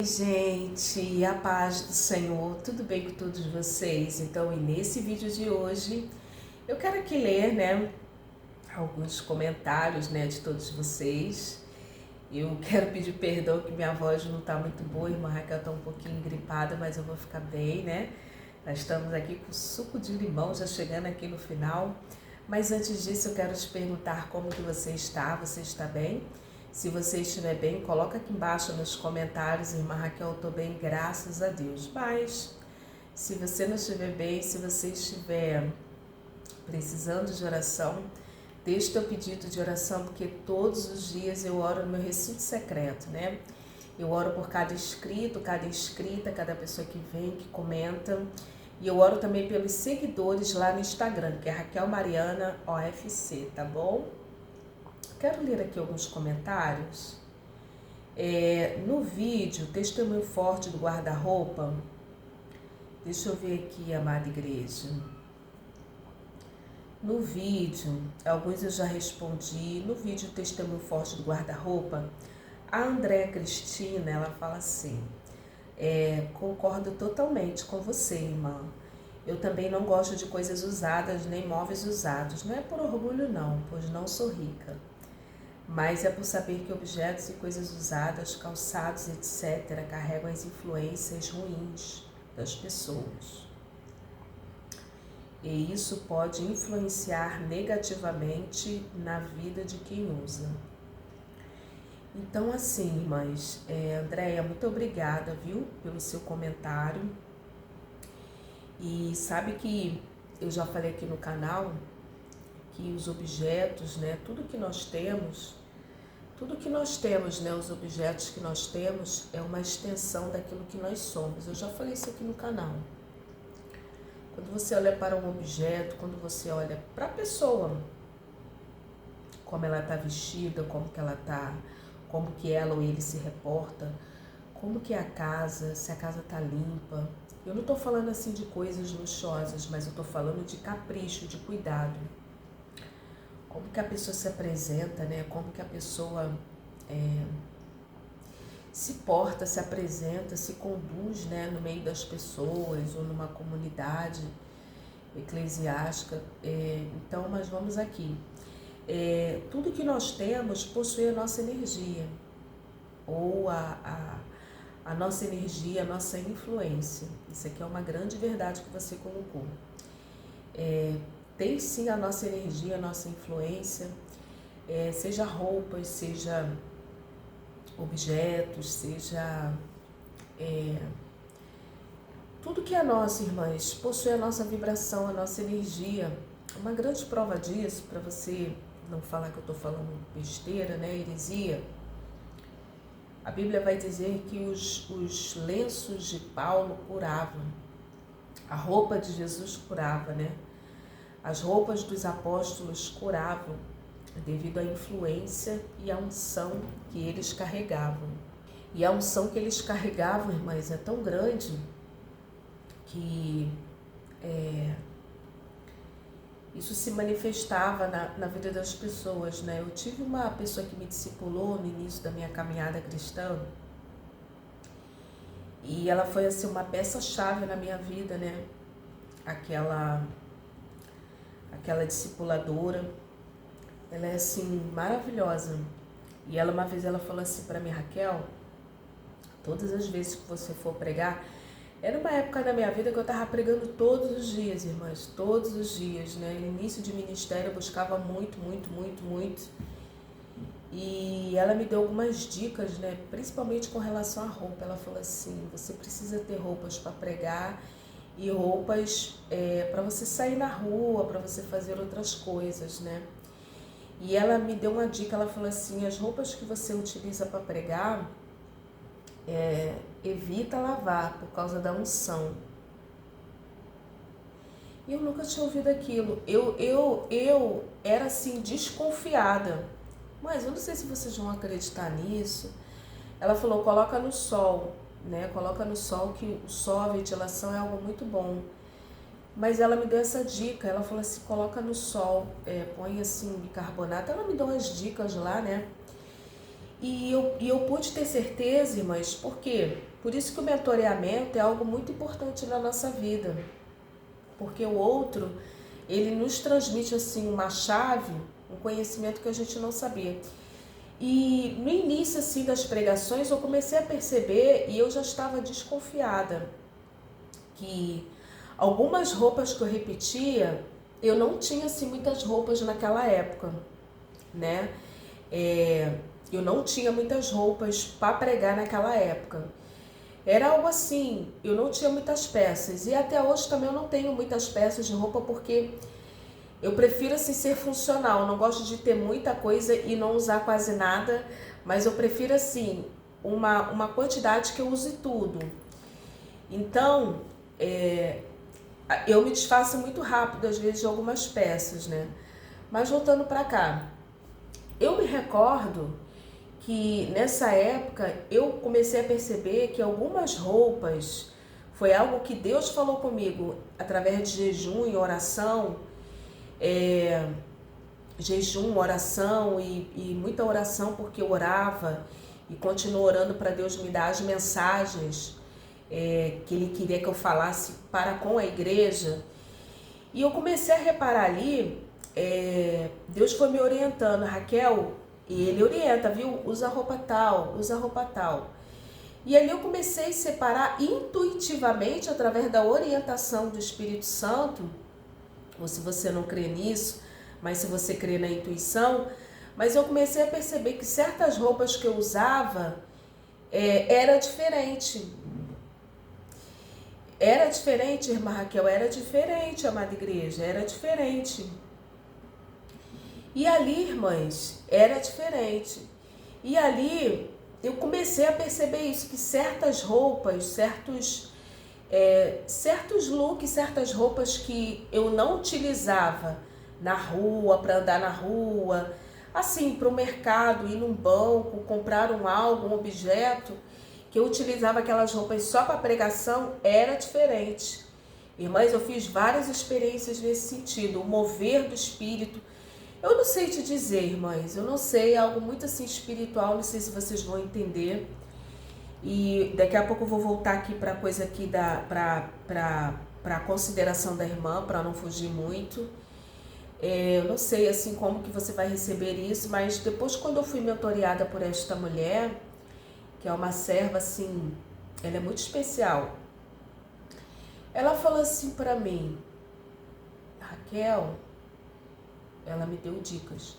Gente, a paz do Senhor, tudo bem com todos vocês? Então, e nesse vídeo de hoje, eu quero aqui ler, alguns comentários, de todos vocês. Eu quero pedir perdão que minha voz não está muito boa, a irmã Raquel está um pouquinho gripada, mas eu vou ficar bem, né? Nós estamos aqui com suco de limão, já chegando aqui no final. Mas antes disso, eu quero te perguntar como que você está bem? Se você estiver bem, coloca aqui embaixo nos comentários, irmã Raquel, eu estou bem, graças a Deus. Mas, se você não estiver bem, se você estiver precisando de oração, deixe teu pedido de oração, porque todos os dias eu oro no meu recinto secreto, né? Eu oro por cada inscrito, cada inscrita, cada pessoa que vem, que comenta. E eu oro também pelos seguidores lá no Instagram, que é Raquel Mariana OFC, tá bom? Quero ler aqui alguns comentários. No vídeo, Testemunho Forte do Guarda-Roupa, deixa eu ver aqui, amada igreja. No vídeo, alguns eu já respondi. No vídeo Testemunho Forte do Guarda-Roupa, a Andréa Cristina, ela fala assim: concordo totalmente com você, irmã. Eu também não gosto de coisas usadas, nem móveis usados. Não é por orgulho não, pois não sou rica. Mas é por saber que objetos e coisas usadas, calçados, etc., carregam as influências ruins das pessoas. E isso pode influenciar negativamente na vida de quem usa. Então, assim, irmãs, Andréia, muito obrigada, viu, pelo seu comentário. E sabe que eu já falei aqui no canal que os objetos, tudo que nós temos, os objetos que nós temos é uma extensão daquilo que nós somos. Eu já falei isso aqui no canal. Quando você olha para um objeto, quando você olha para a pessoa, como ela está vestida, como que ela ou ele se reporta, como que é a casa, se a casa está limpa. Eu não estou falando assim de coisas luxuosas, mas eu estou falando de capricho, de cuidado. Como que a pessoa se apresenta, Como que a pessoa se porta, se apresenta, se conduz, no meio das pessoas ou numa comunidade eclesiástica. Então, mas vamos aqui. Tudo que nós temos possui a nossa energia, ou a nossa energia, a nossa influência. Isso aqui é uma grande verdade que você colocou. Tem sim a nossa energia, a nossa influência, seja roupas, seja objetos, seja tudo que é nosso, irmãs, possui a nossa vibração, a nossa energia. Uma grande prova disso, para você não falar que eu estou falando besteira, heresia, a Bíblia vai dizer que os lenços de Paulo curavam, a roupa de Jesus curava, As roupas dos apóstolos curavam devido à influência e à unção que eles carregavam. E a unção que eles carregavam, irmãs, é tão grande que isso se manifestava na vida das pessoas, Eu tive uma pessoa que me discipulou no início da minha caminhada cristã e ela foi assim uma peça-chave na minha vida, Aquela discipuladora, ela é assim maravilhosa. E ela uma vez ela falou assim para mim: Raquel, todas as vezes que você for pregar, era uma época da minha vida que eu estava pregando todos os dias, irmãs, todos os dias, No início de ministério eu buscava muito. E ela me deu algumas dicas, Principalmente com relação à roupa. Ela falou assim: você precisa ter roupas para pregar e roupas para você sair na rua, para você fazer outras coisas, E ela me deu uma dica, ela falou assim: as roupas que você utiliza para pregar, evita lavar por causa da unção. E eu nunca tinha ouvido aquilo. Eu era assim, desconfiada. Mas eu não sei se vocês vão acreditar nisso. Ela falou: coloca no sol, Coloca no sol, que o sol, a ventilação é algo muito bom. Mas ela me deu essa dica, ela falou assim: coloca no sol, põe assim bicarbonato. Ela me deu umas dicas lá, E eu pude ter certeza, irmãs, por quê? Por isso que o mentoreamento é algo muito importante na nossa vida. Porque o outro, ele nos transmite assim uma chave, um conhecimento que a gente não sabia. E no início assim das pregações eu comecei a perceber, e eu já estava desconfiada, que algumas roupas que eu repetia, eu não tinha assim muitas roupas naquela época, né? Eu não tinha muitas roupas para pregar naquela época. Era algo assim, eu não tinha muitas peças. E até hoje também eu não tenho muitas peças de roupa, porque eu prefiro assim ser funcional. Eu não gosto de ter muita coisa e não usar quase nada, mas eu prefiro assim uma quantidade que eu use tudo. Então, eu me desfaço muito rápido às vezes de algumas peças, né? Mas voltando para cá, eu me recordo que nessa época eu comecei a perceber que algumas roupas foi algo que Deus falou comigo através de jejum e oração, e muita oração, porque eu orava e continuo orando para Deus me dar as mensagens que Ele queria que eu falasse para com a igreja. E eu comecei a reparar ali, Deus foi me orientando, Raquel, e Ele orienta, viu? Usa roupa tal, usa roupa tal. E ali eu comecei a separar intuitivamente, através da orientação do Espírito Santo, ou se você não crê nisso, mas se você crê na intuição, mas eu comecei a perceber que certas roupas que eu usava era diferente. Era diferente, irmã Raquel, era diferente, amada igreja, era diferente. E ali, irmãs, era diferente. E ali eu comecei a perceber isso, que certas roupas, certos looks, certas roupas que eu não utilizava na rua, para andar na rua, assim, para o mercado, ir num banco, comprar algo, um objeto, que eu utilizava aquelas roupas só para pregação, era diferente. Irmãs, eu fiz várias experiências nesse sentido, o mover do Espírito. Eu não sei te dizer, irmãs, eu não sei, é algo muito assim espiritual, não sei se vocês vão entender. E daqui a pouco eu vou voltar aqui para a coisa aqui para a consideração da irmã, para não fugir muito. Eu não sei assim como que você vai receber isso, mas depois, quando eu fui mentoreada por esta mulher, que é uma serva assim, ela é muito especial. Ela falou assim para mim, Raquel, ela me deu dicas.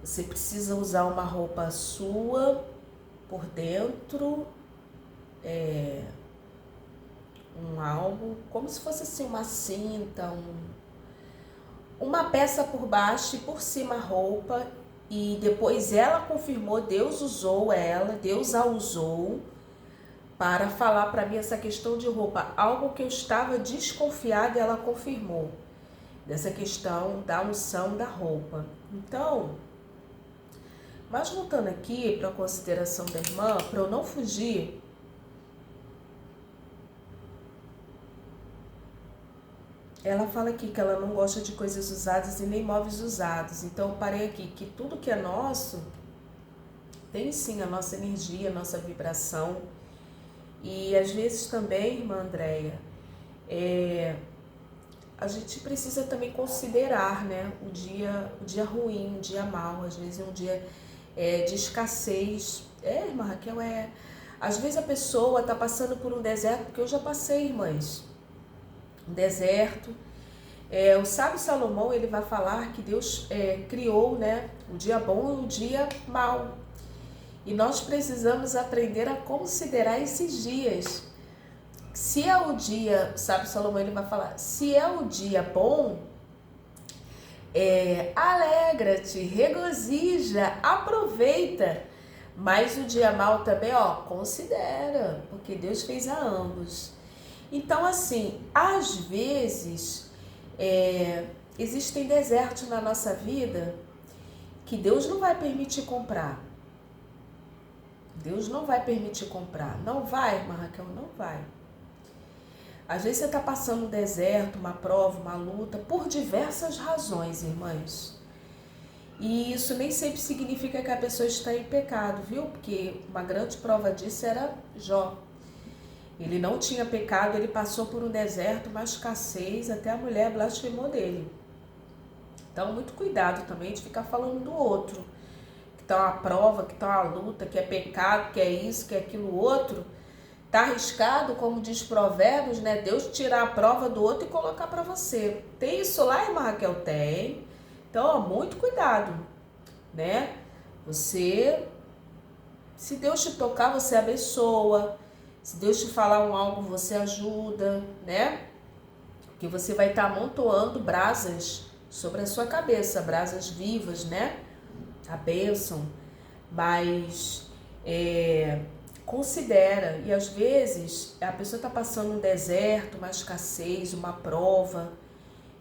Você precisa usar uma roupa sua por dentro, algo como se fosse assim uma cinta, uma peça por baixo e por cima a roupa. E depois ela confirmou, Deus usou ela, Deus a usou para falar para mim essa questão de roupa, algo que eu estava desconfiada, e ela confirmou, dessa questão da unção da roupa. Então, mas voltando aqui para a consideração da irmã, para eu não fugir, ela fala aqui que ela não gosta de coisas usadas e nem móveis usados. Então eu parei aqui que tudo que é nosso tem sim a nossa energia, a nossa vibração. E às vezes também, irmã Andréia, a gente precisa também considerar, né, o dia ruim, o dia mau, às vezes é um dia de escassez. Irmã Raquel, às vezes a pessoa está passando por um deserto, porque eu já passei, irmãs, um deserto. O sábio Salomão, ele vai falar que Deus criou, né, o dia bom e o dia mau. E nós precisamos aprender a considerar esses dias. Se é o dia, o sábio Salomão, ele vai falar, se é o dia bom, alegra-te, regozija, aproveita. Mas o dia mau também, considera, porque Deus fez a ambos. Então, assim, às vezes, existem desertos na nossa vida que Deus não vai permitir comprar. Deus não vai permitir comprar. Não vai, irmã Raquel, não vai. Às vezes você está passando um deserto, uma prova, uma luta, por diversas razões, irmãs. E isso nem sempre significa que a pessoa está em pecado, viu? Porque uma grande prova disso era Jó. Ele não tinha pecado, ele passou por um deserto, uma escassez, até a mulher blasfemou dele. Então, muito cuidado também de ficar falando do outro. Que tá uma prova, que tá uma luta, que é pecado, que é isso, que é aquilo outro. Tá arriscado, como diz Provérbios, né? Deus tirar a prova do outro e colocar para você. Tem isso lá, irmã Raquel? Tem. Então, ó, muito cuidado, né? Você, se Deus te tocar, você abençoa. Se Deus te falar um algo, você ajuda, né? Porque você vai estar amontoando brasas sobre a sua cabeça, brasas vivas, né? A bênção. Mas considera, e às vezes a pessoa está passando um deserto, uma escassez, uma prova,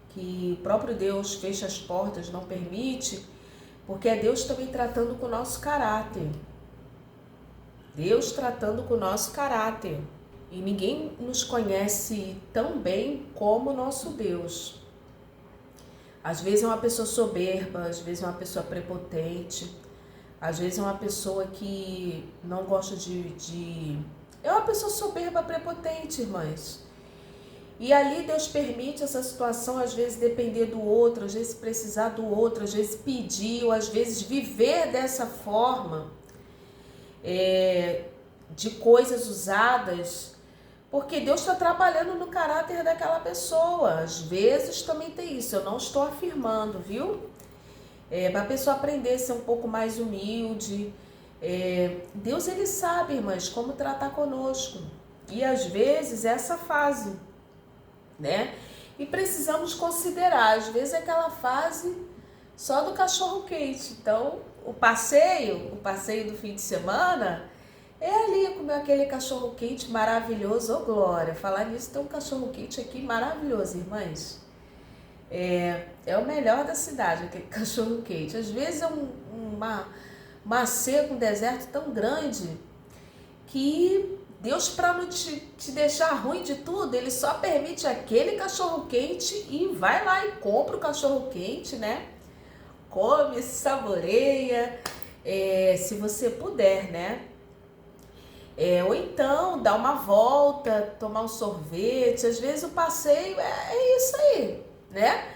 que o próprio Deus fecha as portas, não permite, porque é Deus também tratando com o nosso caráter. Deus tratando com o nosso caráter. E ninguém nos conhece tão bem como o nosso Deus. Às vezes é uma pessoa soberba, às vezes é uma pessoa prepotente, às vezes é uma pessoa que não gosta É uma pessoa soberba, prepotente, irmãs. E ali Deus permite essa situação, às vezes depender do outro, às vezes precisar do outro, às vezes pedir, ou às vezes viver dessa forma, de coisas usadas, porque Deus está trabalhando no caráter daquela pessoa. Às vezes também tem isso, eu não estou afirmando, viu? Para a pessoa aprender a ser um pouco mais humilde. Deus, ele sabe, irmãs, como tratar conosco. E às vezes é essa fase, né? E precisamos considerar, às vezes é aquela fase só do cachorro quente. Então, o passeio do fim de semana é ali comer aquele cachorro quente maravilhoso. Ô, Glória, falar nisso, tem um cachorro quente aqui maravilhoso, irmãs. É o melhor da cidade, aquele cachorro quente. Às vezes é uma seca, um deserto tão grande que Deus, para não te deixar ruim de tudo, ele só permite aquele cachorro quente e vai lá e compra o cachorro quente, né? Come, saboreia, se você puder, né? Ou então dá uma volta, tomar um sorvete. Às vezes o passeio é isso aí, né?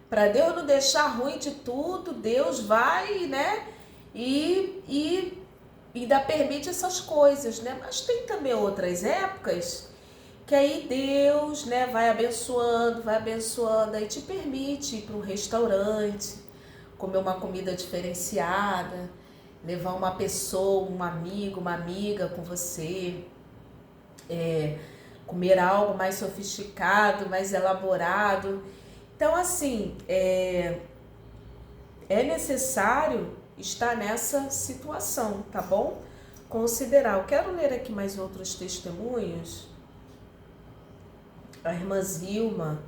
Para Deus não deixar ruim de tudo, Deus vai, né? E ainda permite essas coisas, né? Mas tem também outras épocas que aí Deus, né, vai abençoando, aí te permite ir para um restaurante, comer uma comida diferenciada, levar uma pessoa, um amigo, uma amiga com você, comer algo mais sofisticado, mais elaborado. Então, assim, é necessário estar nessa situação, tá bom? Considerar. Eu quero ler aqui mais outros testemunhos. A irmã Zilma,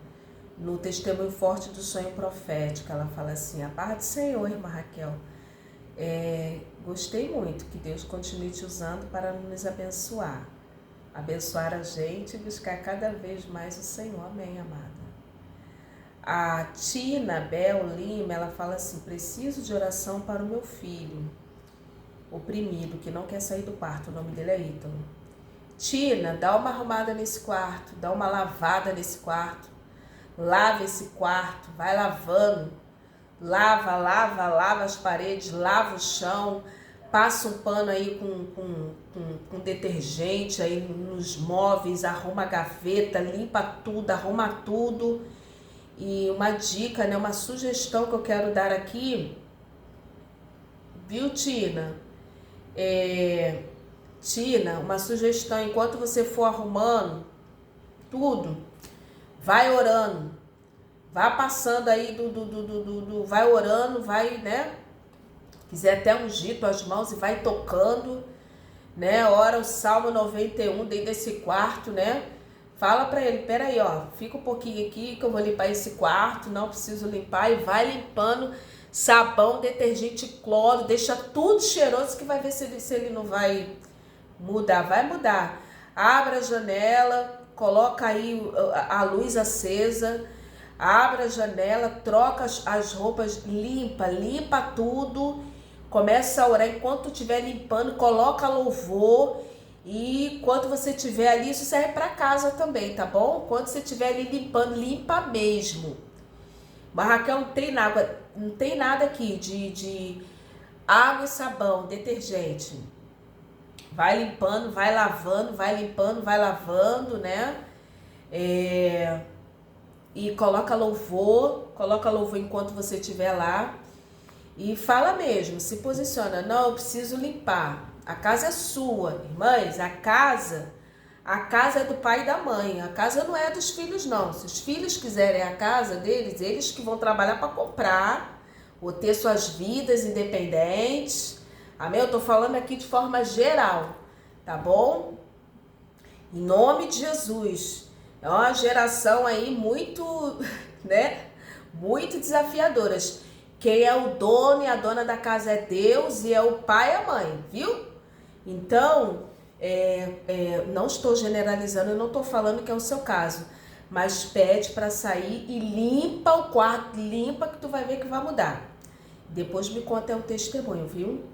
no Testemunho Forte do Sonho Profético, ela fala assim: a paz do Senhor, irmã Raquel. Gostei muito, que Deus continue te usando para nos abençoar. Abençoar a gente e buscar cada vez mais o Senhor. Amém, amada. A Tina Bel Lima, ela fala assim: preciso de oração para o meu filho oprimido, que não quer sair do quarto. O nome dele é Ítalo. Tina, dá uma arrumada nesse quarto, dá uma lavada nesse quarto, lava esse quarto, vai lavando, lava as paredes, lava o chão, passa um pano aí com detergente aí nos móveis, arruma a gaveta, limpa tudo, arruma tudo. E uma dica, né, uma sugestão que eu quero dar aqui, viu, Tina? Tina, uma sugestão: enquanto você for arrumando tudo, vai orando, vai passando aí vai orando, vai, né? Quiser até ungir tuas mãos e vai tocando, né? Ora o Salmo 91 dentro desse quarto, né? Fala pra ele: peraí, ó, fica um pouquinho aqui que eu vou limpar esse quarto, não preciso limpar, e vai limpando, sabão, detergente, cloro, deixa tudo cheiroso, que vai ver se ele não vai mudar. Vai mudar. Abra a janela, coloca aí a luz acesa, abre a janela, troca as roupas, limpa tudo, começa a orar. Enquanto tu estiver limpando, coloca louvor. E quando você estiver ali, isso serve para casa também, tá bom? Quando você estiver ali limpando, limpa mesmo. Mas Raquel, não tem nada aqui de água e sabão, detergente. Vai limpando, vai lavando, vai limpando, vai lavando, né? E coloca louvor enquanto você estiver lá. E fala mesmo, se posiciona. Não, eu preciso limpar. A casa é sua, irmãs. A casa é do pai e da mãe. A casa não é dos filhos, não. Se os filhos quiserem a casa deles, eles que vão trabalhar para comprar, ou ter suas vidas independentes. Amém? Eu tô falando aqui de forma geral, tá bom? Em nome de Jesus. É uma geração aí muito, né? Muito desafiadoras. Quem é o dono e a dona da casa é Deus e é o pai e a mãe, viu? Então, não estou generalizando, eu não estou falando que é o seu caso, mas pede para sair e limpa o quarto, limpa que tu vai ver que vai mudar. Depois me conta o testemunho, viu?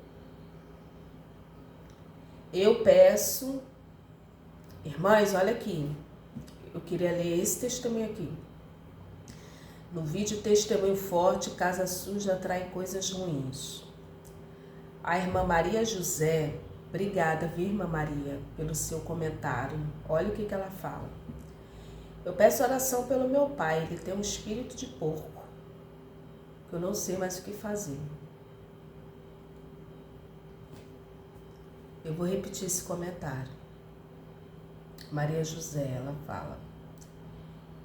Eu peço, irmãs, olha aqui, eu queria ler esse testemunho aqui. No vídeo Testemunho Forte, casa suja atrai coisas ruins. A irmã Maria José, obrigada, viu, irmã Maria, pelo seu comentário. Olha o que ela fala. Eu peço oração pelo meu pai, ele tem um espírito de porco, que eu não sei mais o que fazer. Eu vou repetir esse comentário. Maria José, ela fala.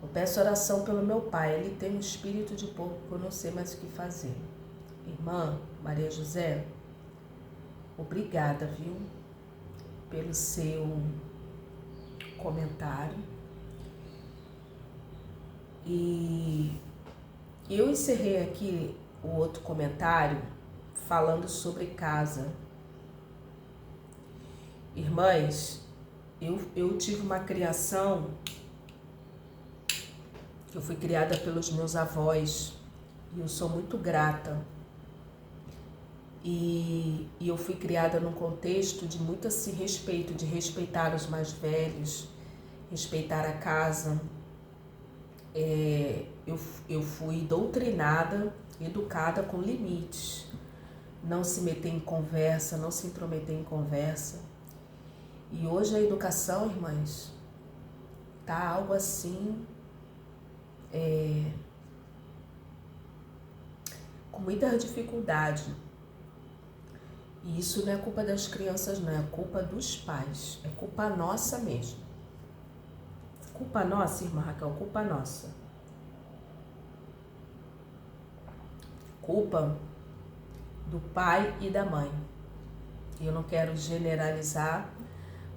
Eu peço oração pelo meu pai, ele tem um espírito de porco que eu não sei mais o que fazer. Irmã Maria José, obrigada, viu, pelo seu comentário. E eu encerrei aqui o outro comentário falando sobre casa. Irmãs, eu tive uma criação. Eu fui criada pelos meus avós e eu sou muito grata. E eu fui criada num contexto de muito assim, respeito, de respeitar os mais velhos, respeitar a casa. Eu fui doutrinada, educada com limites. Não se meter em conversa, não se intrometer em conversa. E hoje a educação, irmãs, tá algo assim... com muita dificuldade. E isso não é culpa das crianças, não, é culpa dos pais, é culpa nossa mesmo. Culpa nossa, irmã Raquel, culpa nossa. Culpa do pai e da mãe. Eu não quero generalizar,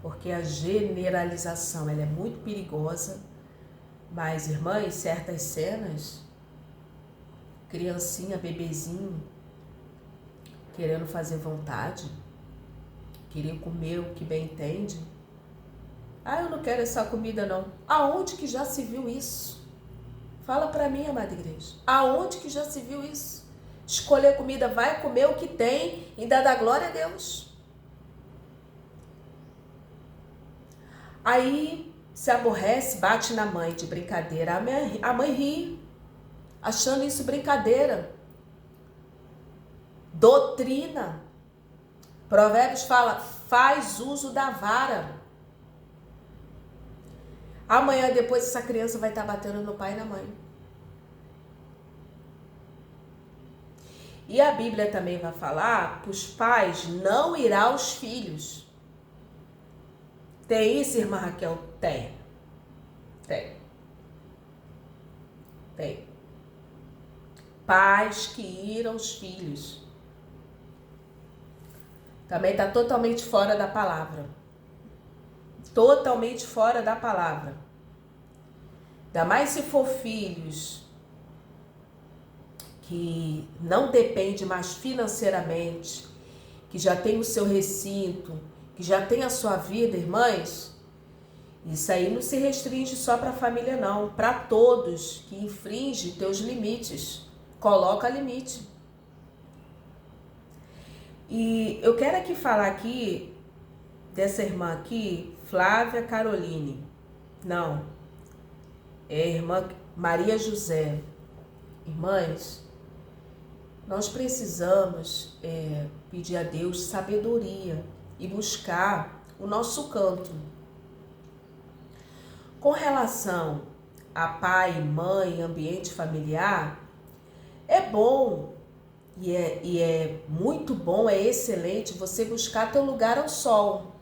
porque a generalização ela é muito perigosa. Mas, irmãs, certas cenas, criancinha, bebezinho, querendo fazer vontade, querer comer o que bem entende. Ah, eu não quero essa comida não. Aonde que já se viu isso? Fala pra mim, amada igreja. Aonde que já se viu isso? Escolher comida, vai comer o que tem e ainda dá glória a Deus. Aí se aborrece, bate na mãe de brincadeira. A mãe ri, achando isso brincadeira. Doutrina. Provérbios fala, faz uso da vara. Amanhã depois essa criança vai estar batendo no pai e na mãe. E a Bíblia também vai falar para os pais não irá aos filhos. Tem isso, irmã Raquel? Tem. Pais que irão aos filhos. Também está totalmente fora da palavra. Totalmente fora da palavra. Ainda mais se for filhos que não dependem mais financeiramente, que já tem o seu recinto, que já tem a sua vida, irmãs, Isso aí não se restringe só para a família, não. Para todos que infringem teus limites. Coloca limite. E eu quero aqui falar aqui dessa irmã aqui, Flávia Caroline. Não, é a irmã Maria José. Irmãs, nós precisamos pedir a Deus sabedoria e buscar o nosso canto. Com relação a pai, mãe, ambiente familiar, é bom e é muito bom, é excelente você buscar teu lugar ao sol.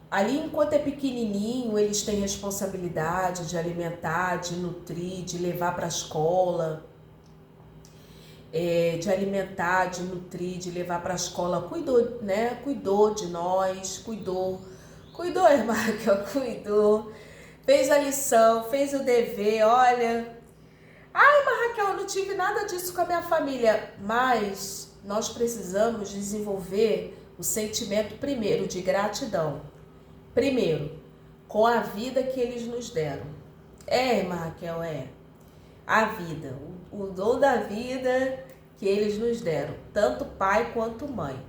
Ali, enquanto é pequenininho, eles têm responsabilidade de alimentar, de nutrir, de levar para a escola, de alimentar, de nutrir, de levar para a escola. Cuidou, né? Cuidou de nós, cuidou, irmã, cuidou. Fez a lição, fez o dever, olha. Ai, mas Raquel, eu não tive nada disso com a minha família. Mas nós precisamos desenvolver o sentimento primeiro de gratidão. Primeiro, com a vida que eles nos deram. Irmã Raquel, a vida, o dom da vida que eles nos deram, tanto pai quanto mãe.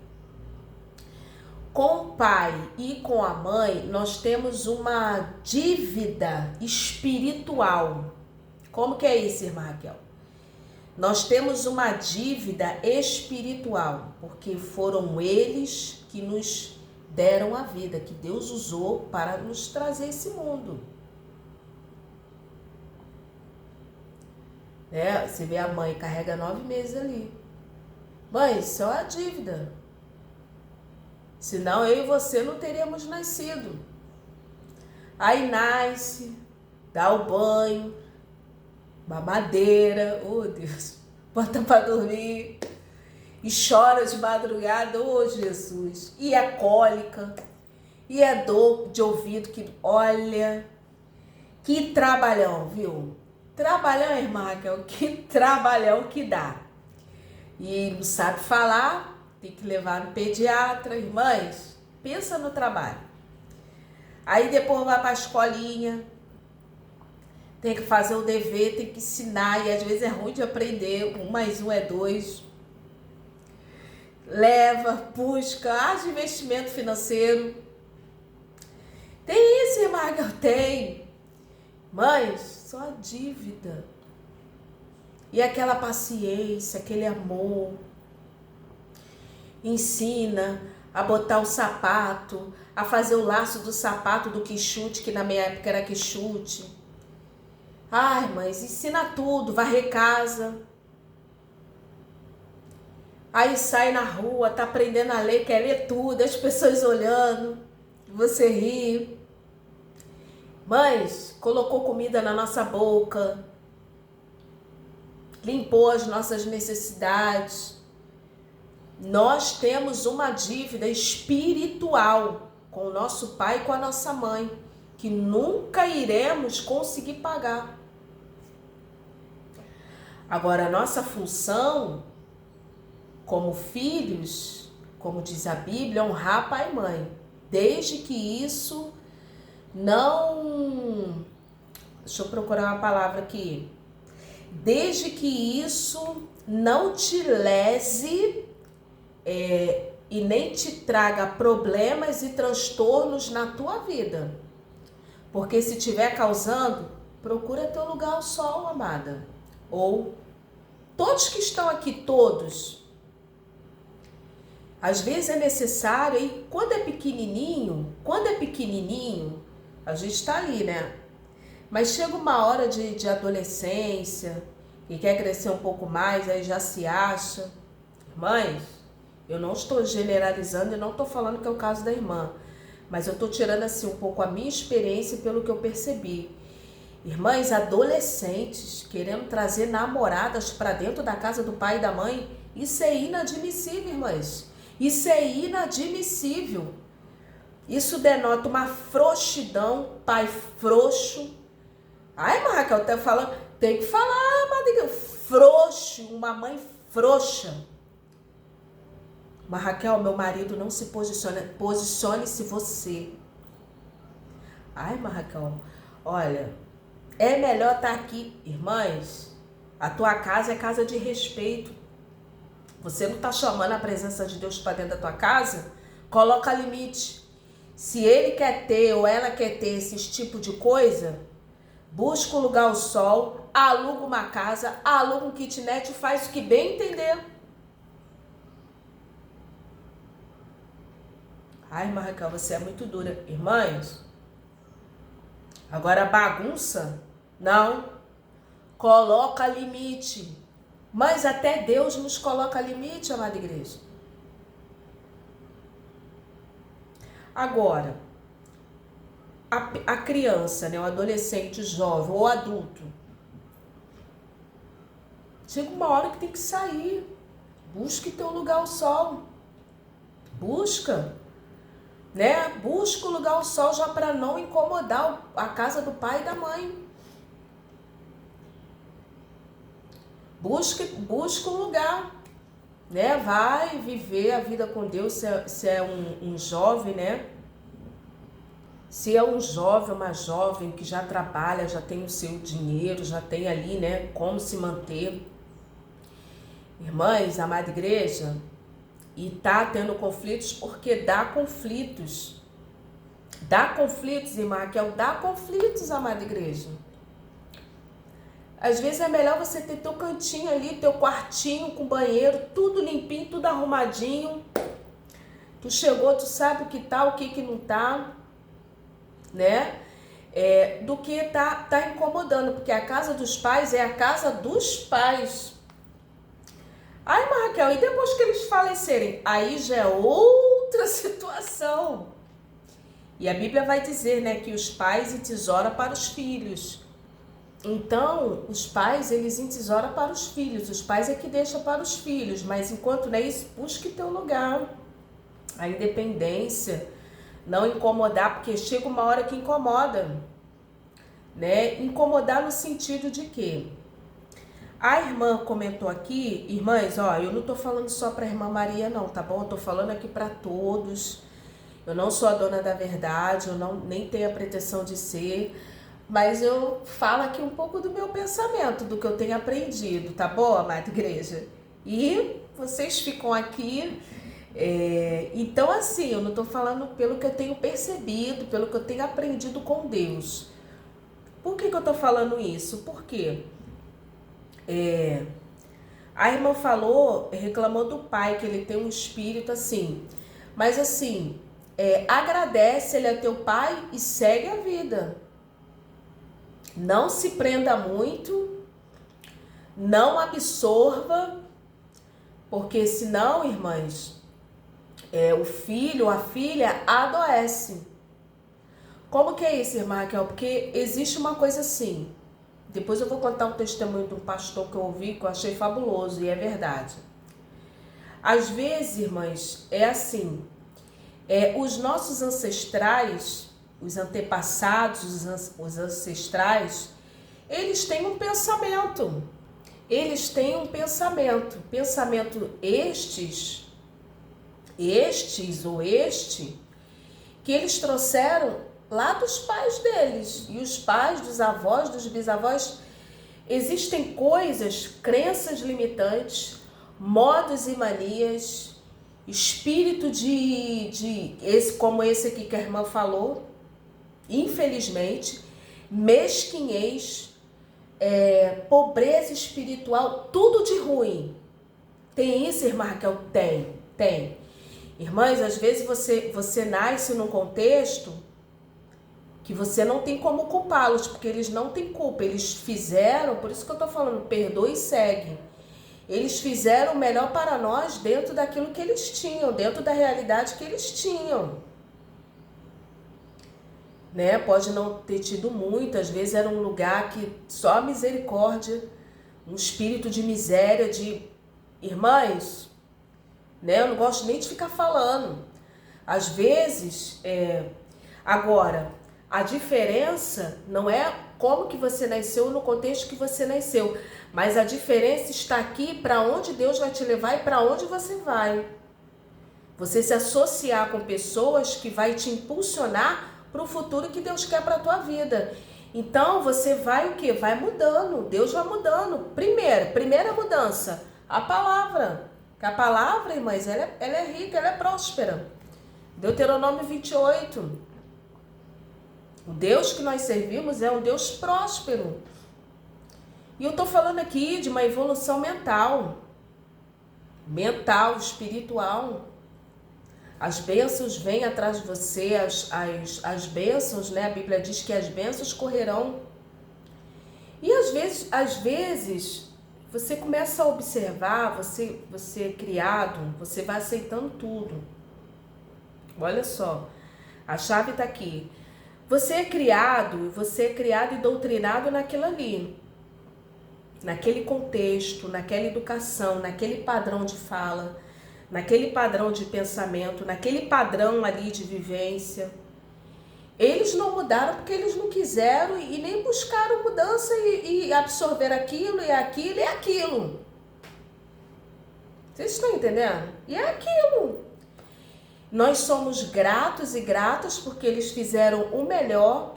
Com o pai e com a mãe, nós temos uma dívida espiritual. Como que é isso, irmã Raquel? Nós temos uma dívida espiritual, porque foram eles que nos deram a vida, que Deus usou para nos trazer esse mundo. Você vê a mãe, carrega 9 meses ali. Mãe, isso é uma dívida. Senão eu e você não teríamos nascido. Aí nasce, dá o banho, mamadeira, oh Deus, bota para dormir. E chora de madrugada, oh Jesus. E é cólica, e é dor de ouvido, que olha, que trabalhão, viu? Trabalhão, irmã Raquel, que trabalhão que dá. E não sabe falar, tem que levar no pediatra. Irmãs, pensa no trabalho. Aí depois vai para a escolinha, tem que fazer o dever, tem que ensinar, e às vezes é ruim de aprender, 1 mais 1 é 2. Leva, busca, haja investimento financeiro. Tem isso, irmã, eu tenho. Mas só dívida. E aquela paciência, aquele amor. Ensina a botar o sapato, a fazer o laço do sapato do quichute, que na minha época era quichute. Ai, mas ensina tudo, varrer casa. Aí sai na rua, tá aprendendo a ler, quer ler tudo, as pessoas olhando, você ri. Mas colocou comida na nossa boca, limpou as nossas necessidades. Nós temos uma dívida espiritual com o nosso pai e com a nossa mãe, que nunca iremos conseguir pagar. Agora, a nossa função como filhos, como diz a Bíblia, honrar pai e mãe, desde que isso não... Deixa eu procurar uma palavra aqui. Desde que isso não te lese e nem te traga problemas e transtornos na tua vida. Porque se estiver causando, procura teu lugar ao sol, amada. Ou todos que estão aqui, todos. Às vezes é necessário, e quando é pequenininho, a gente está ali, né? Mas chega uma hora de adolescência, e quer crescer um pouco mais, aí já se acha. Mães, eu não estou generalizando e não estou falando que é o caso da irmã, mas eu estou tirando assim um pouco a minha experiência pelo que eu percebi. Irmãs, adolescentes querendo trazer namoradas para dentro da casa do pai e da mãe, isso é inadmissível, irmãs. Isso é inadmissível. Isso denota uma frouxidão, pai frouxo. Ai, irmã Raquel, tá falando, tem que falar, madrinha, frouxo, uma mãe frouxa. Mas Raquel, meu marido não se posiciona, posicione-se você. Ai, Marracão, olha, é melhor estar aqui. Irmãs, a tua casa é casa de respeito. Você não está chamando a presença de Deus para dentro da tua casa? Coloca limite. Se ele quer ter ou ela quer ter esse tipo de coisa, busca um lugar ao sol, aluga uma casa, aluga um kitnet e faz o que bem entender. Ai, Marracal, você é muito dura. Irmãs, agora bagunça? Não. Coloca limite. Mas até Deus nos coloca limite, amada igreja. Agora, a criança, né, o adolescente, o jovem ou adulto, chega uma hora que tem que sair. Busque teu lugar ao sol. Busca, né? Busca o lugar ao sol já para não incomodar a casa do pai e da mãe. Busca um lugar, né? Vai viver a vida com Deus, se é um jovem, né? Se é um jovem, uma jovem que já trabalha, já tem o seu dinheiro, já tem ali, né, como se manter. Irmãs, amada igreja, e tá tendo conflitos porque dá conflitos. Dá conflitos, irmã Raquel, dá conflitos, amada igreja. Às vezes é melhor você ter teu cantinho ali, teu quartinho com banheiro, tudo limpinho, tudo arrumadinho. Tu chegou, tu sabe o que tá, o que não tá, né? Do que tá incomodando, porque a casa dos pais é a casa dos pais. Ai, Raquel, e depois que eles falecerem? Aí já é outra situação. E a Bíblia vai dizer, né, que os pais entesouram para os filhos. Então, os pais, eles entesouram para os filhos. Os pais é que deixam para os filhos. Mas enquanto não é isso, busque teu lugar. A independência. Não incomodar, porque chega uma hora que incomoda. Né? Incomodar no sentido de quê? A irmã comentou aqui, irmãs, ó, eu não tô falando só para a irmã Maria não, tá bom? Eu tô falando aqui para todos. Eu não sou a dona da verdade, eu nem tenho a pretensão de ser, mas eu falo aqui um pouco do meu pensamento, do que eu tenho aprendido, tá bom, amada igreja? E vocês ficam aqui, então assim, eu não tô falando pelo que eu tenho percebido, pelo que eu tenho aprendido com Deus. Por que eu tô falando isso? Porque a irmã falou, reclamou do pai, que ele tem um espírito assim, mas assim, agradece, ele é teu pai e segue a vida. Não se prenda muito, não absorva, porque senão, irmãs, o filho ou a filha adoece. Como que é isso, irmã Raquel? Porque existe uma coisa assim. Depois eu vou contar um testemunho de um pastor que eu ouvi, que eu achei fabuloso, e é verdade. Às vezes, irmãs, é assim, os nossos ancestrais, os antepassados, os ancestrais, eles têm um pensamento. Eles têm um pensamento. Pensamento estes ou este, que eles trouxeram lá dos pais deles, e os pais, dos avós, dos bisavós. Existem coisas, crenças limitantes, modos e manias, espírito como esse aqui que a irmã falou, infelizmente, mesquinhez, pobreza espiritual, tudo de ruim. Tem isso, irmã Raquel? Tem. Irmãs, às vezes você nasce num contexto que você não tem como culpá-los, porque eles não têm culpa, eles fizeram, por isso que eu tô falando, perdoe e segue. Eles fizeram o melhor para nós dentro daquilo que eles tinham, dentro da realidade que eles tinham. Né? Pode não ter tido muito, às vezes era um lugar que só a misericórdia, um espírito de miséria, de irmãs, né? Eu não gosto nem de ficar falando. Às vezes, agora, a diferença não é como que você nasceu, no contexto que você nasceu, mas a diferença está aqui para onde Deus vai te levar e para onde você vai. Você se associar com pessoas que vai te impulsionar para o futuro que Deus quer para a tua vida. Então você vai o quê? Vai mudando, Deus vai mudando. Primeira mudança, a palavra. Que a palavra, irmãs, ela é rica, ela é próspera. Deuteronômio 28. O Deus que nós servimos é um Deus próspero. E eu estou falando aqui de uma evolução mental, espiritual. As bênçãos vêm atrás de você, as bênçãos, né? A Bíblia diz que as bênçãos correrão. E às vezes, você começa a observar, você é criado, você vai aceitando tudo. Olha só, a chave está aqui. Você é criado e doutrinado naquilo ali. Naquele contexto, naquela educação, naquele padrão de fala, naquele padrão de pensamento, naquele padrão ali de vivência. Eles não mudaram porque eles não quiseram e nem buscaram mudança e absorver aquilo e aquilo e aquilo. Vocês estão entendendo? E é aquilo. Nós somos gratos e gratas porque eles fizeram o melhor,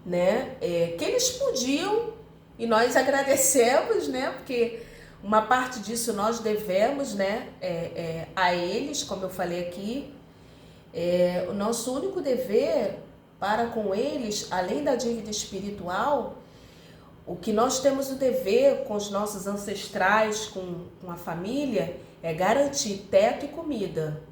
né? Que eles podiam. E nós agradecemos, né? Porque uma parte disso nós devemos, né? A eles, como eu falei aqui. O nosso único dever para com eles, além da dívida espiritual, o que nós temos o dever com os nossos ancestrais, com a família, é garantir teto e comida.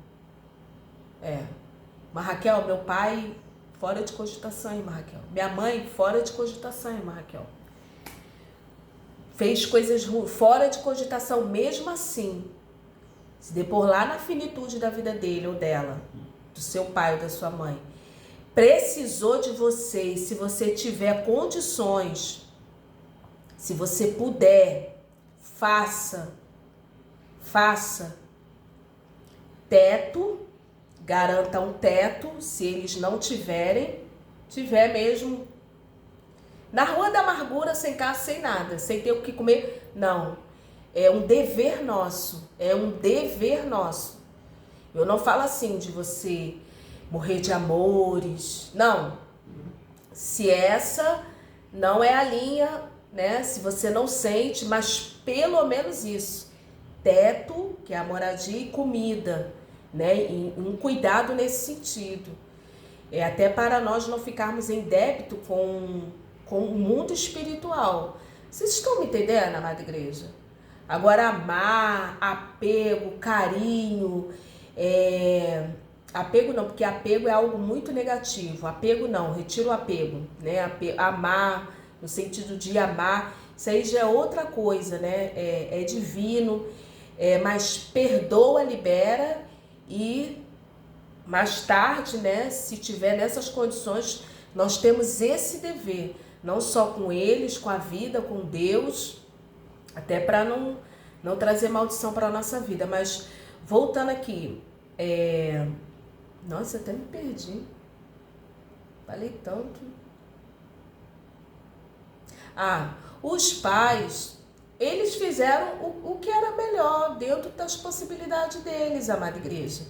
Mas Raquel, meu pai, fora de cogitação, irmã Raquel. Minha mãe, fora de cogitação, irmã Raquel. Fez coisas ruins, fora de cogitação, mesmo assim. Se depor lá na finitude da vida dele ou dela, do seu pai ou da sua mãe, precisou de você, e se você tiver condições, se você puder, faça. Teto, garanta um teto, se eles não tiver mesmo na rua da amargura, sem casa, sem nada, sem ter o que comer. Não, é um dever nosso, Eu não falo assim de você morrer de amores, não. Se essa não é a linha, né? Se você não sente, mas pelo menos isso. Teto, que é a moradia, e comida, né? E um cuidado nesse sentido. Até para nós não ficarmos em débito com o mundo espiritual. Vocês estão me entendendo, amada igreja? Agora, amar, apego, carinho, apego não, porque apego é algo muito negativo. Apego não, retiro o apego, né? Amar, no sentido de amar, isso aí já é outra coisa, né? É divino, mas perdoa, libera e mais tarde, né? Se tiver nessas condições, nós temos esse dever, não só com eles, com a vida, com Deus, até para não trazer maldição para a nossa vida. Mas voltando aqui, nossa, até me perdi. Falei tanto. Os pais, eles fizeram o que era melhor dentro das possibilidades deles, amada igreja.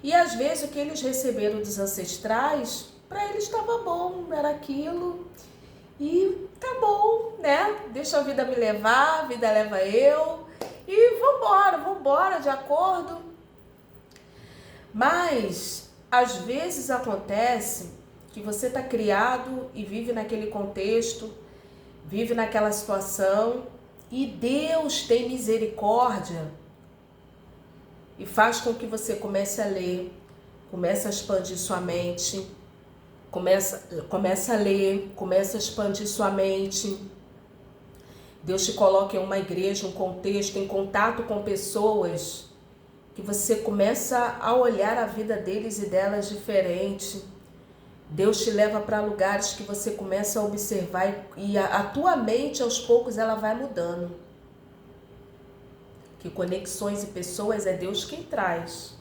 E às vezes o que eles receberam dos ancestrais, para eles estava bom, era aquilo. E tá bom, né? Deixa a vida me levar, a vida leva eu. E vambora, de acordo. Mas, às vezes acontece que você tá criado e vive naquele contexto, vive naquela situação, e Deus tem misericórdia e faz com que você comece a ler, comece a expandir sua mente, começa a ler, começa a expandir sua mente. Deus te coloca em uma igreja, um contexto, em contato com pessoas que você começa a olhar a vida deles e delas diferente. Deus te leva para lugares que você começa a observar e a tua mente, aos poucos, ela vai mudando. Que conexões e pessoas é Deus quem traz.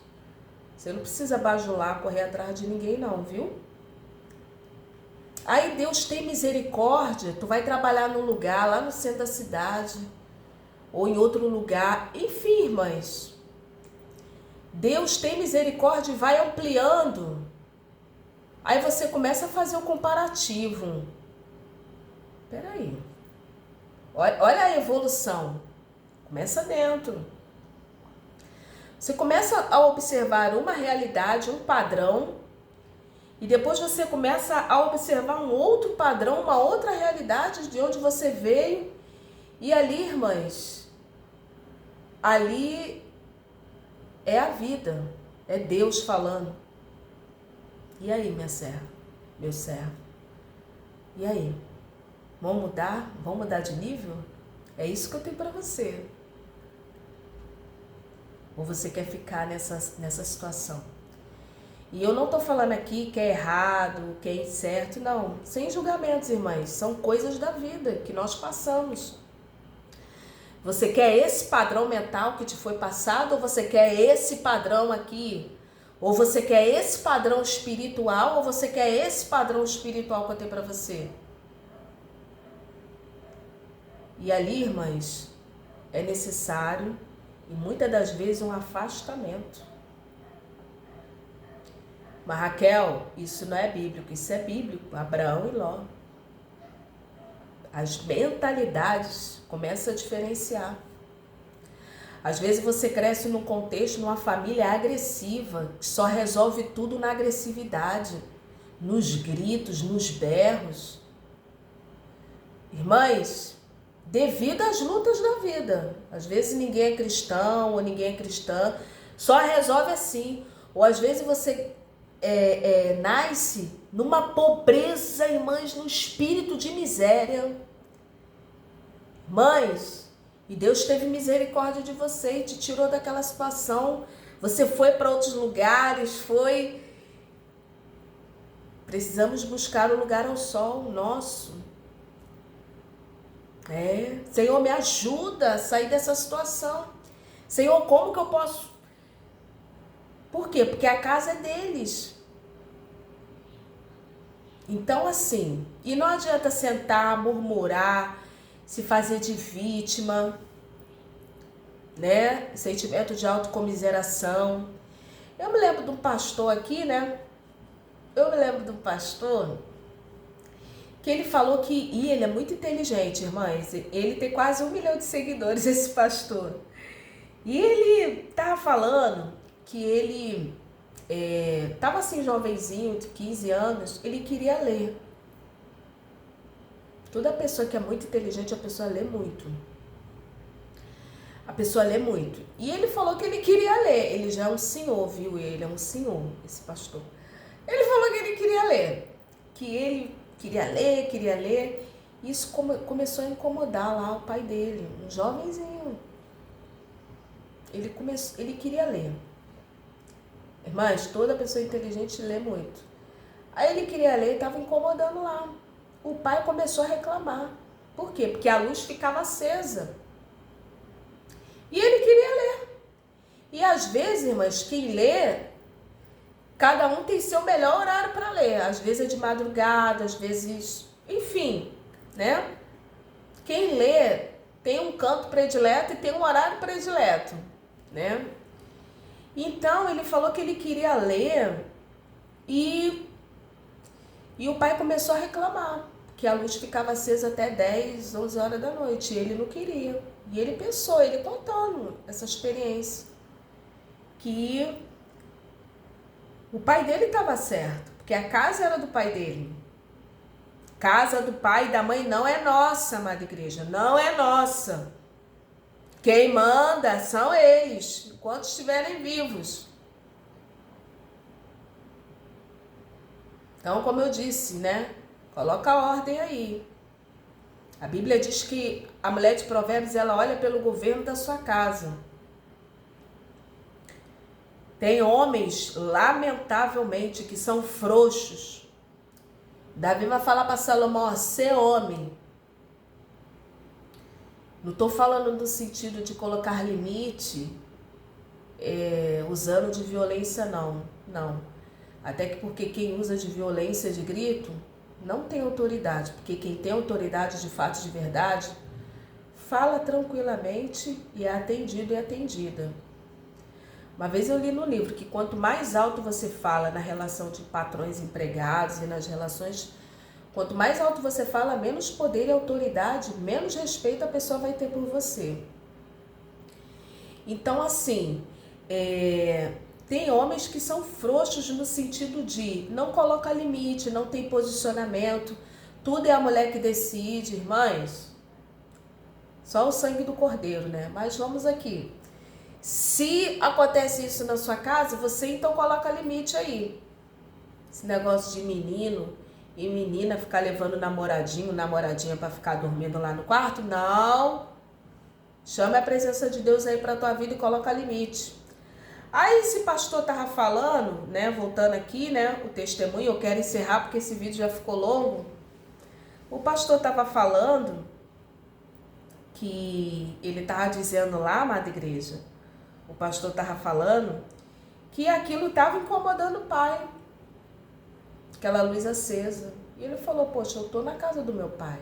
Você não precisa bajular, correr atrás de ninguém não, viu? Aí Deus tem misericórdia, tu vai trabalhar num lugar, lá no centro da cidade, ou em outro lugar, enfim, irmãs. Deus tem misericórdia e vai ampliando Aí você começa a fazer o comparativo. Peraí. Olha a evolução. Começa dentro. Você começa a observar uma realidade, um padrão, e depois você começa a observar um outro padrão, uma outra realidade de onde você veio. E ali, irmãs, ali é a vida, é Deus falando. E aí, minha serva, meu servo? E aí? Vamos mudar? Vamos mudar de nível? É isso que eu tenho para você. Ou você quer ficar nessa situação? E eu não estou falando aqui que é errado, que é incerto, não. Sem julgamentos, irmãs. São coisas da vida que nós passamos. Você quer esse padrão mental que te foi passado, ou você quer esse padrão aqui? Ou você quer esse padrão espiritual, ou você quer esse padrão espiritual que eu tenho para você? E ali, irmãs, é necessário, e muitas das vezes, um afastamento. Mas, Raquel, isso não é bíblico, isso é bíblico. Abraão e Ló. As mentalidades começam a diferenciar. Às vezes você cresce num contexto, numa família agressiva, que só resolve tudo na agressividade, nos gritos, nos berros. Irmãs, devido às lutas da vida, às vezes ninguém é cristão ou ninguém é cristã, só resolve assim. Ou às vezes você nasce numa pobreza, irmãs, num espírito de miséria. Mães, e Deus teve misericórdia de você e te tirou daquela situação. Você foi para outros lugares, Precisamos buscar o lugar ao sol nosso. Senhor, me ajuda a sair dessa situação. Senhor, como que eu posso? Por quê? Porque a casa é deles. Então, assim, e não adianta sentar, murmurar, se fazer de vítima, né? Sentimento de autocomiseração. Eu me lembro de um pastor aqui, né? Que ele falou que, e ele é muito inteligente, irmãs, ele tem quase 1 milhão de seguidores, esse pastor. E ele tava falando que ele tava assim, jovenzinho, de 15 anos, ele queria ler. Toda pessoa que é muito inteligente, a pessoa lê muito. A pessoa lê muito. E ele falou que ele queria ler. Ele já é um senhor, viu? Ele é um senhor, esse pastor. Ele falou que ele queria ler. Que ele queria ler. Isso começou a incomodar lá o pai dele, um jovenzinho. Ele queria ler. Irmãs, toda pessoa inteligente lê muito. Aí ele queria ler e estava incomodando lá. O pai começou a reclamar. Por quê? Porque a luz ficava acesa. E ele queria ler. E às vezes, irmãs, quem lê, cada um tem seu melhor horário para ler. Às vezes é de madrugada, às vezes, enfim, né? Quem lê tem um canto predileto e tem um horário predileto, né? Então, ele falou que ele queria ler e o pai começou a reclamar, que a luz ficava acesa até 10, 11 horas da noite. E ele não queria. E ele pensou, ele contando essa experiência, que o pai dele estava certo, porque a casa era do pai dele. Casa do pai e da mãe não é nossa, amada igreja, não é nossa. Quem manda são eles, enquanto estiverem vivos. Então, como eu disse, né? Coloca a ordem aí. A Bíblia diz que a mulher de Provérbios, ela olha pelo governo da sua casa. Tem homens, lamentavelmente, que são frouxos. Davi vai falar para Salomão, ó, ser homem. Não estou falando no sentido de colocar limite, usando de violência, não. Não. Até que porque quem usa de violência, de grito, não tem autoridade. Porque quem tem autoridade de fato, de verdade, fala tranquilamente e é atendido e atendida. Uma vez eu li no livro que quanto mais alto você fala na relação de patrões e empregados e nas relações, quanto mais alto você fala, menos poder e autoridade, menos respeito a pessoa vai ter por você. Então, assim, tem homens que são frouxos no sentido de não coloca limite, não tem posicionamento, tudo é a mulher que decide, irmãs. Só o sangue do cordeiro, né? Mas vamos aqui. Se acontece isso na sua casa, você então coloca limite aí. Esse negócio de menino e menina ficar levando namoradinho, namoradinha para ficar dormindo lá no quarto, não. Chame a presença de Deus aí para tua vida e coloca limite. Aí esse pastor tava falando, né, voltando aqui, né, o testemunho, eu quero encerrar porque esse vídeo já ficou longo. O pastor tava falando que ele tava dizendo lá, amada igreja, o pastor tava falando que aquilo tava incomodando o pai, aquela luz acesa. E ele falou, poxa, eu tô na casa do meu pai.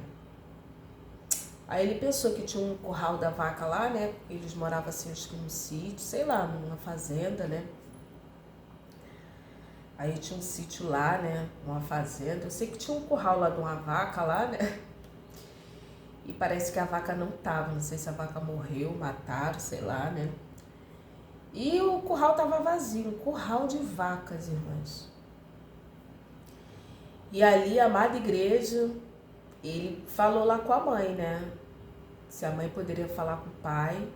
Aí ele pensou que tinha um curral da vaca lá, né? Eles moravam assim, acho que num sítio, sei lá, numa fazenda, né? Aí tinha um sítio lá, né? Uma fazenda. Eu sei que tinha um curral lá de uma vaca lá, né? E parece que a vaca não tava. Não sei se a vaca morreu, mataram, sei lá, né? E o curral tava vazio, um curral de vacas, irmãs. E ali, a amada igreja, ele falou lá com a mãe, né? Se a mãe poderia falar com o pai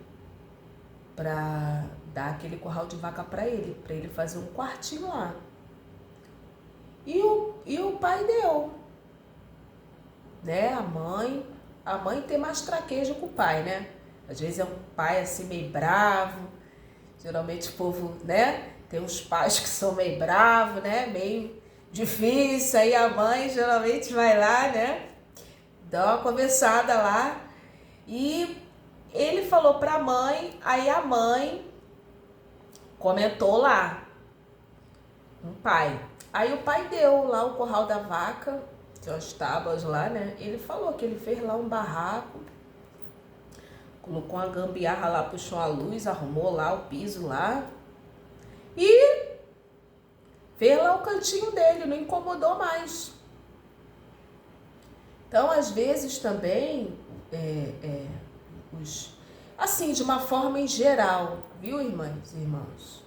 para dar aquele curral de vaca para ele fazer um quartinho lá. E o pai deu, né? A mãe tem mais traquejo com o pai, né? Às vezes é um pai assim meio bravo. Geralmente o povo, né? Tem uns pais que são meio bravos, né? Meio difícil. Aí a mãe geralmente vai lá, né? Dá uma conversada lá. E ele falou pra mãe, aí a mãe comentou lá, um pai. Aí o pai deu lá o curral da vaca, tinha as tábuas lá, né? Ele falou que ele fez lá um barraco, colocou uma gambiarra lá, puxou a luz, arrumou lá o piso lá e fez lá o cantinho dele, não incomodou mais. Então, às vezes também, assim, de uma forma em geral, viu, irmãs e irmãos?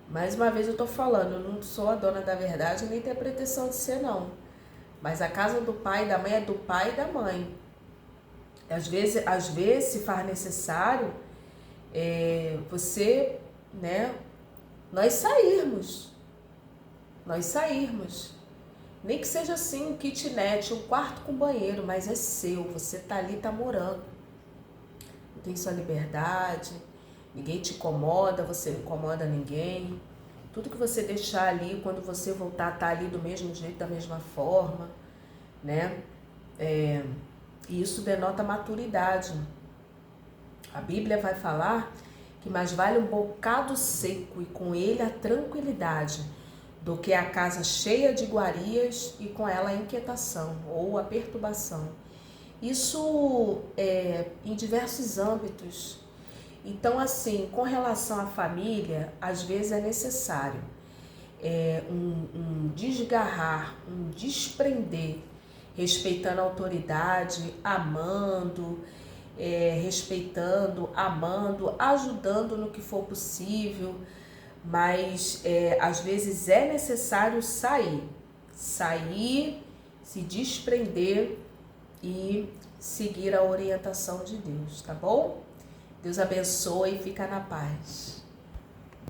Mais uma vez eu tô falando, eu não sou a dona da verdade, nem tenho a pretensão de ser, não. Mas a casa do pai e da mãe é do pai e da mãe. Às vezes se faz necessário você, né, nós sairmos. Nem que seja assim um kitnet, um quarto com banheiro, mas é seu, você tá ali, tá morando. Não tem sua liberdade, ninguém te incomoda, você não incomoda ninguém. Tudo que você deixar ali, quando você voltar, tá ali do mesmo jeito, da mesma forma, né? E isso denota maturidade. A Bíblia vai falar que mais vale um bocado seco e com ele a tranquilidade, do que a casa cheia de iguarias e com ela a inquietação ou a perturbação. Isso em diversos âmbitos. Então, assim, com relação à família, às vezes é necessário um desgarrar, um desprender, respeitando a autoridade, amando, amando, ajudando no que for possível, mas às vezes é necessário sair, se desprender e seguir a orientação de Deus, tá bom? Deus abençoe e fica na paz.